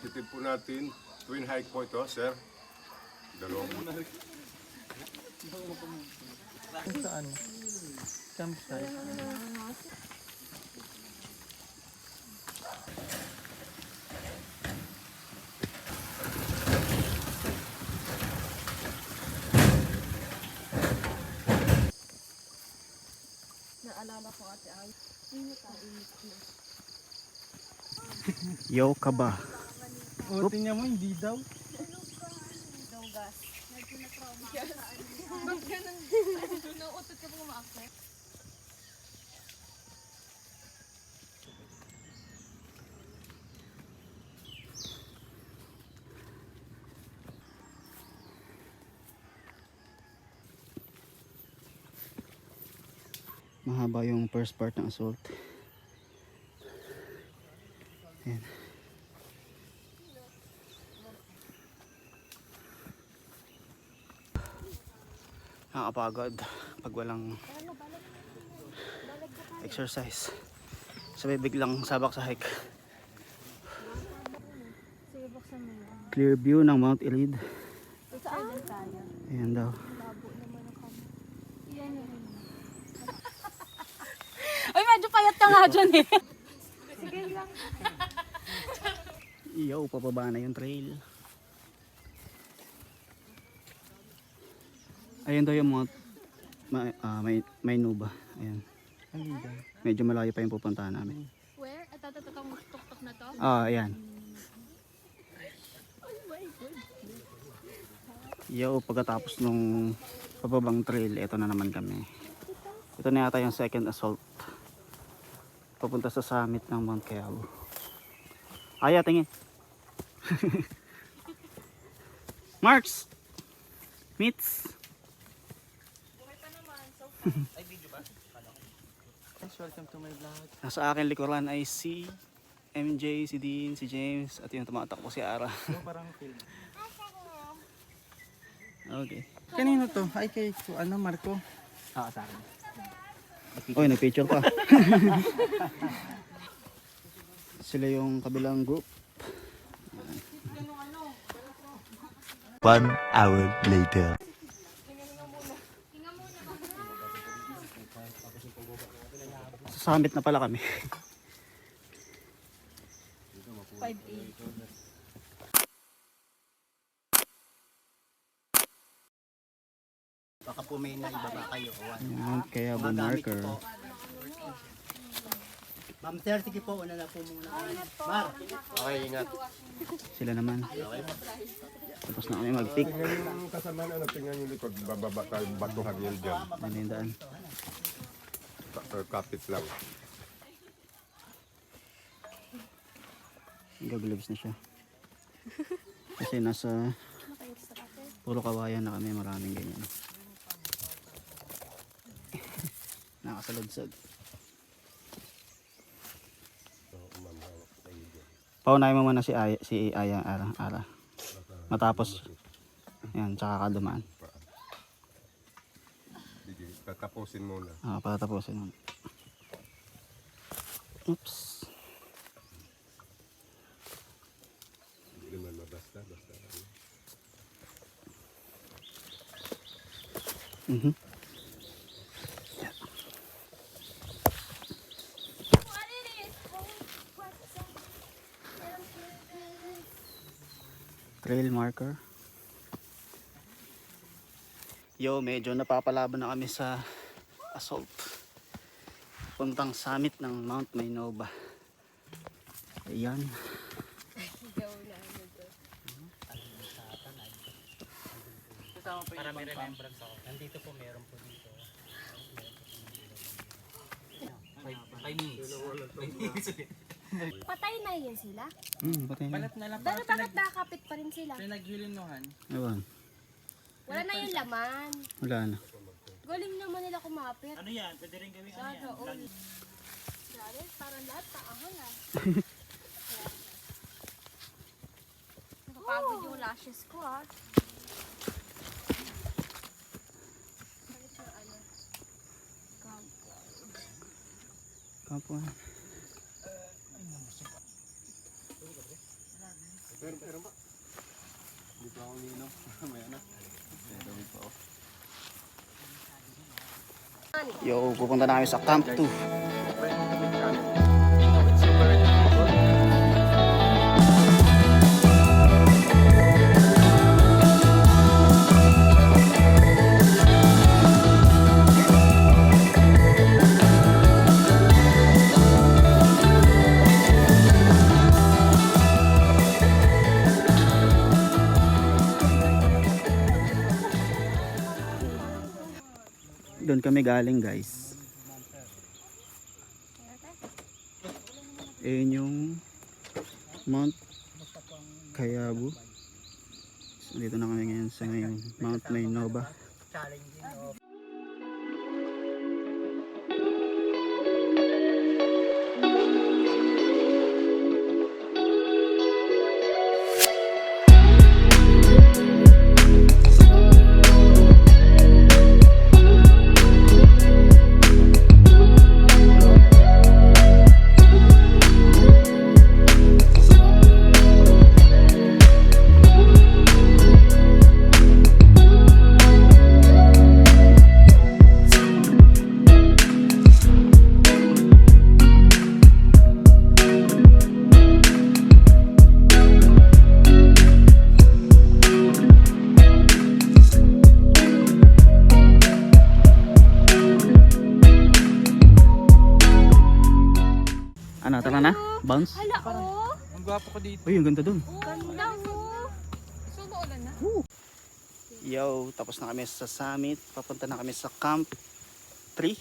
objective po natin, twin hike po ito, sir. Dalawang Saan? Campsite. Naalala ko ate ay. Init na. Yo ka ba? O, tingnan mo, hindi daw. Dugas. Medyo na-trauma. Ba't ganun? Nauutot ka pong umaakit? Mahaba yung first part ng assault. Ayan. Nakakapagod pag walang exercise. Sabay biglang sabak sa hike. Sige, buksan mo yun. Clear view ng Mount Elid. Saan din tayo? Ayan daw. Labo naman ang kamo. Iyan na rin. Ay, medyo payat ka nga dyan eh. Sige lang. Yo, pababa na yung trail. Ayun daw yung Mount may nuba. Ayan. Medyo malayo pa yung pupuntahan namin. Where? At tatatang tuk-tuk na to? Ayan. Oh my God. Yo, pagkatapos nung pababang trail, ito na naman kami. Ito na yata yung second assault. Papunta sa summit ng Mount Kiao. Aya, tingin. Marks! Meets! Welcome to my vlog. Nasa akin likuran ay si MJ, si Dean, si James, at yung tumatakbo si Ara. Parang film. Okay. Kanino to? Ay, kay Marco. Sa akin. Oy, nag-picture pa. Sila yung kabilang group. 1 hour later. Sa summit na pala kami. 5'8". Baka po may naibaba kayo. Mount Kiao marker. Ma'am sir, sige po, una na po muna. Mar, Okay, ingat. Sila naman. Tapos na kami mag-pick. Tingnan yung kasama na, tingnan yung likod. Bababa tayo, batuhan yan dyan. Ano yung daan? Kapit lang. Gagloves na siya. Kasi nasa puro kawayan na kami, maraming ganyan. Nakasaludsad. Paunahin mo muna si Aya Ara. Matapos yan, tsaka ka dumaan. Sige, tatapusin muna. Patapusin mo. Oops. Hindi naman mabasta. Mhm. Trail marker. Yo, medyo napapalaban na kami sa assault. Puntang summit ng Mount Maynova. Ayan. para may remembrance ako. Nandito po, meron po dito. 5 minutes. 5 minutes. Patay na yun sila? Patay na. Balat na lang Pero bakit nakakapit pa rin sila? Pinaghilinuhan. Ewan. Wala na yung laman. Wala na. Galing naman nila kumapit. Ano yan? Pwede rin gawin ano yan? Sana all. Grabe, parang lahat taahan ah. Nakapagod yung lashes ko ah. Bakit yung ano? Kapo. Meron ba? Hindi pa ako umiinom. Mamaya na. Meron pa ako. Yo, pupunta na kami sa Camp 2. Doon kami galing, guys. Ayun yung Mount Kayabu. So, dito na kami ngayon sa Mount Maynova. Ano, tara na? Bounce? Hala, oh. Ang gwapo ko dito. Uy, ang ganda dun. Ganda, oh. Sumuulan na. Yo, tapos na kami sa summit. Papunta na kami sa Camp 3.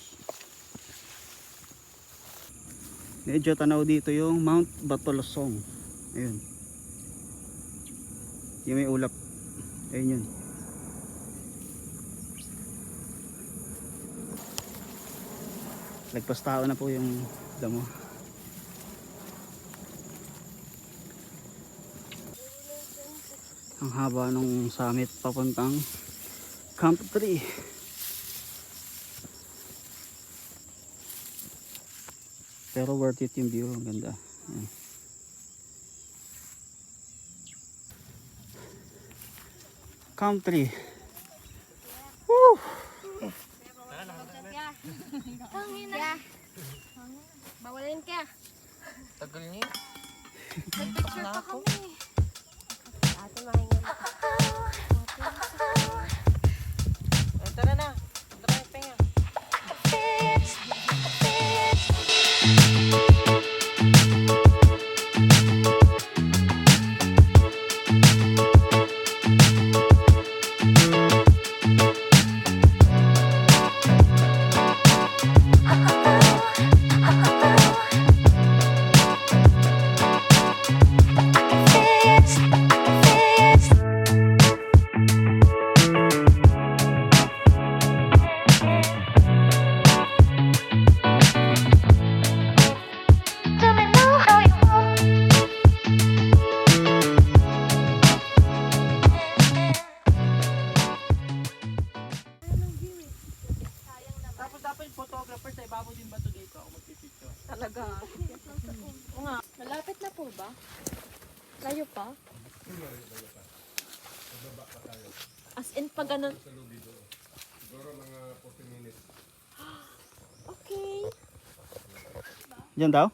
Medyo tanaw dito yung Mount Batolosong. Ayun. Yung may ulap. Ayun yun. Lagpas tao na po yung damo. Ang haba ng summit papuntang Camp 3. Pero worth it yung view, ang ganda. Ayan. Camp 3. Woo! Hangina. Bawalin ka. Tagal niya. Nag-picture pa kami. Ate, mahingin. Tara na. Tara na, penga. Tapos dapat yung photographer sa ibabaw din ba ito dito? Ako magpipicture. Talaga. Oo nga. Malapit na po ba? Layo pa? As in pag ganun. Siguro mga 40 minutes. Okay. Diyan daw?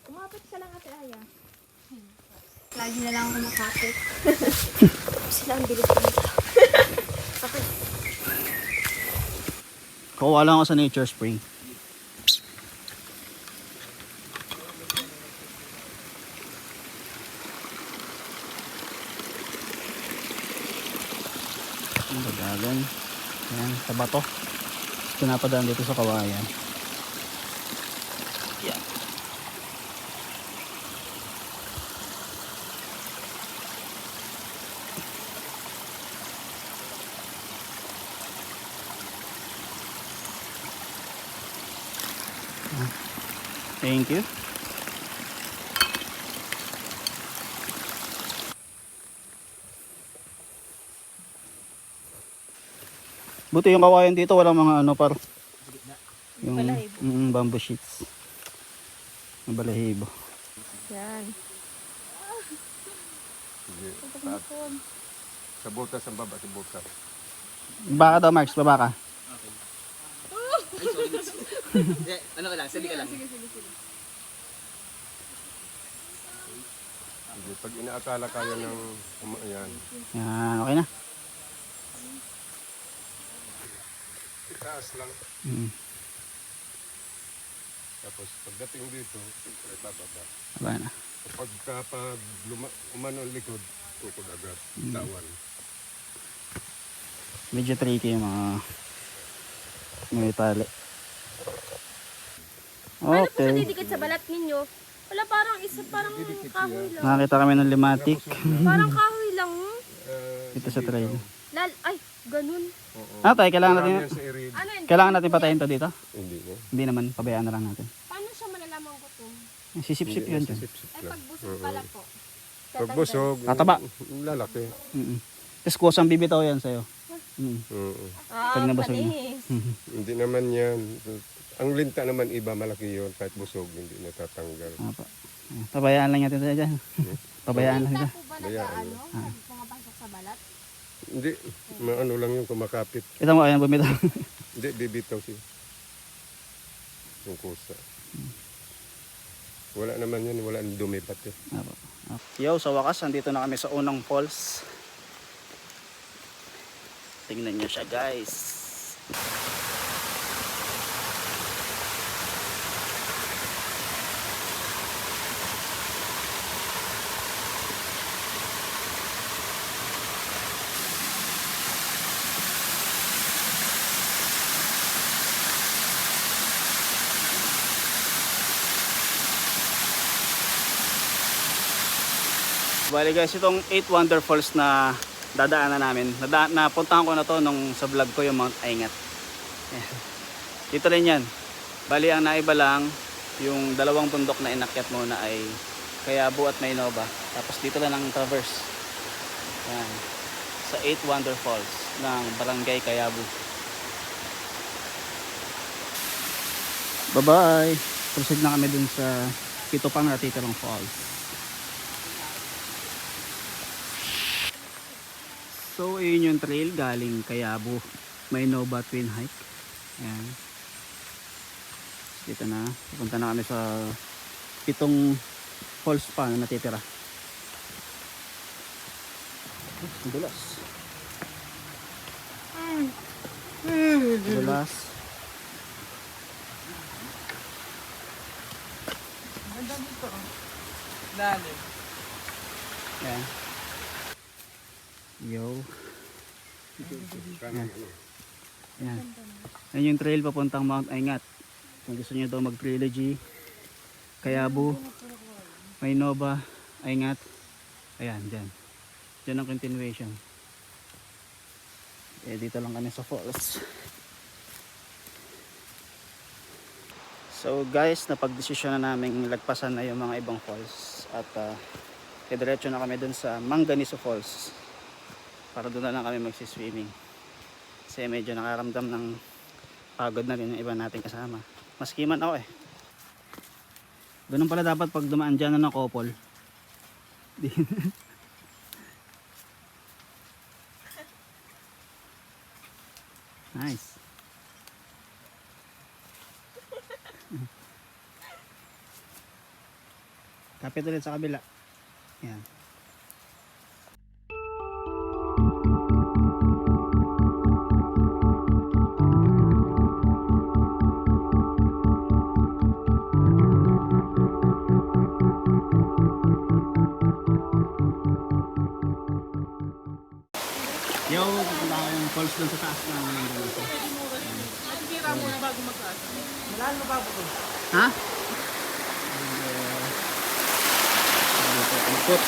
Umabot ka lang, Ate Aya. Lagi na lang ako makapit. Sila ang bilis ko. Okay. Kuha lang ako sa Nature Spring. Ang dadagan. Ayan, sa bato. Pinapadaan dito sa kawayan. Yan. Thank you. Buti yung kawayan dito walang mga ano par yung bamboo sheets. May balahibo. Yan. Sige. Sa butas ang baba, sa butas. Baka daw, Marks, baba ka. Ano ka lang, sabi ka lang. Sige, pag inaakala kaya ng ayan. Yan, okay na. Itaas lang. Mm. Tapos pagdating dito, ay bababa. Baba na. Pag umano ang likod, tukod agad. Tawan. Medyo tricky yung mga may tali. Paano po Okay. siya didikit sa balat ninyo? Wala, parang kahoy lang. Nakakita kami ng limatic. Parang kahoy lang. Ito sa trail. Ay, ganun. Oo. Tayo, kailangan Marami yan natin, sa irid. Ano yun? kailangan natin patayin to dito. Hindi mo. Hindi naman, pabayaan na lang natin. Paano siya malalaman ko to? Sisip-sip yun dyan. Sip-sip Ay, lang. pag busog pala po. Pag busog, Tataba. lalaki. Tapos kusang bibitaw yan sa'yo. Oo. Ah, Pag nabusog na. panis. Hindi naman yan. Ang linta naman iba, malaki yun. Kahit busog, hindi natatanggal. Apa. Pabayaan lang natin tayo dyan. Pabayaan lang Hinta dyan. po ba Bayaan. pumapasok sa balat? Hindi, maano lang yung kumakapit. Ito mo, ayan bumitaw. Hindi, bibitaw siya. Yung kusa. Wala naman yun, wala nang dumi pati. Apa. Yo, sa wakas, andito na kami sa unang falls. Tingnan nyo siya, guys. Bali guys, itong 8 Wonder Falls na dadaanan namin. Napuntahan ko na to nung sa vlog ko yung Mount Aingat. Ayan. Dito rin yan. Bali ang naiba lang, yung dalawang bundok na inakyat muna ay Kayabu at Maynova. Tapos dito lang ang traverse. Ayan. Sa 8 Wonder Falls ng Barangay Kayabu. Bye-bye! Proceed na kami dun sa pito pang natitirang falls. So, ayun yung trail galing Kayabu, Maynova Twin Hike. Ayan. Dito na. Pupunta na kami sa pitong falls pa na natitira. Ang dulas. Ang dulas. Ganda dito. Lalim. Ayan. Yo. Kanan, Ayan. Ayan yung trail papuntang Mount Aingat. Kung gusto nyo daw mag trilogy, Kayabu, Maynova, Aingat. Ayan, dyan. Dyan ang continuation. Dito lang kami sa falls. So guys, napag-desisyon na namin lagpasan na yung mga ibang falls. At diretso na kami dun sa Manganiso Falls. Para doon na lang kami magsiswimming. Kasi medyo nakaramdam ng pagod na rin yung iba nating kasama. Maski man ako eh. Ganun pala dapat pag dumaan dyan na ng couple. Nice. Kapit ulit sa kabila. Yan. Yo, pupunta ko yung falls doon sa taas ng Manganiso. Natitira muna bago magkaas. Malahan mo ba po? Ha? Dito, ikot.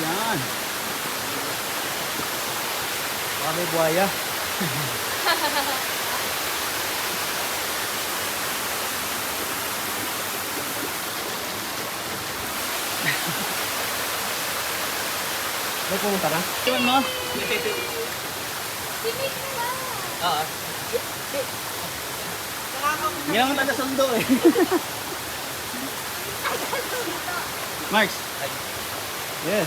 Yan. Baka may buhaya. May pumunta na? Iwan mo? Oo. Hindi naman taga-sundo eh. Marks. Yes.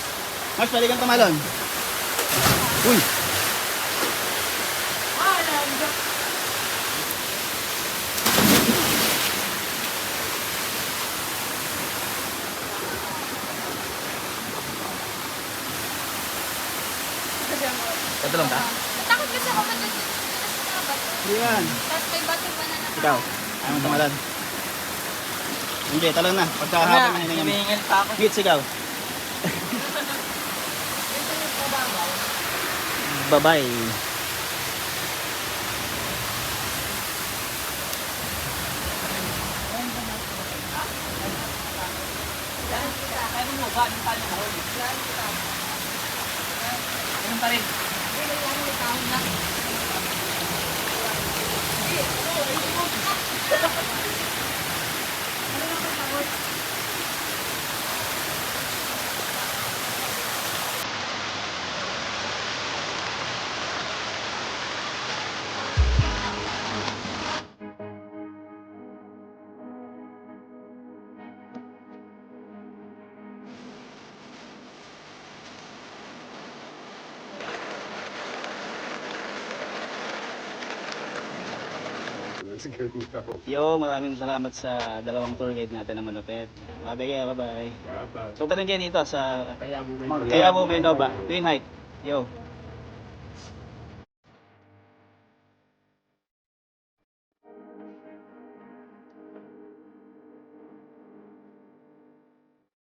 Marks, pwede kang tumalon. Uy. Patulong ka? Natakot kasi ako madalas sa mga bato. Hindi yan. Tapos may bato pa na Ikaw. Ayaw mo tumalon. Hindi, talon na. Pagkahapon na hininga mo. Humihingil pa ako. Hit, sigaw. Bye-bye. Kaya mo ba? Anong tali mo? Ganun pa rin. Yo, maraming salamat sa dalawang tour guide natin na malupit. Bye-bye. Bye-bye. So, tanong kayo dito sa Kaya mo Benova. Twin Height. Yo.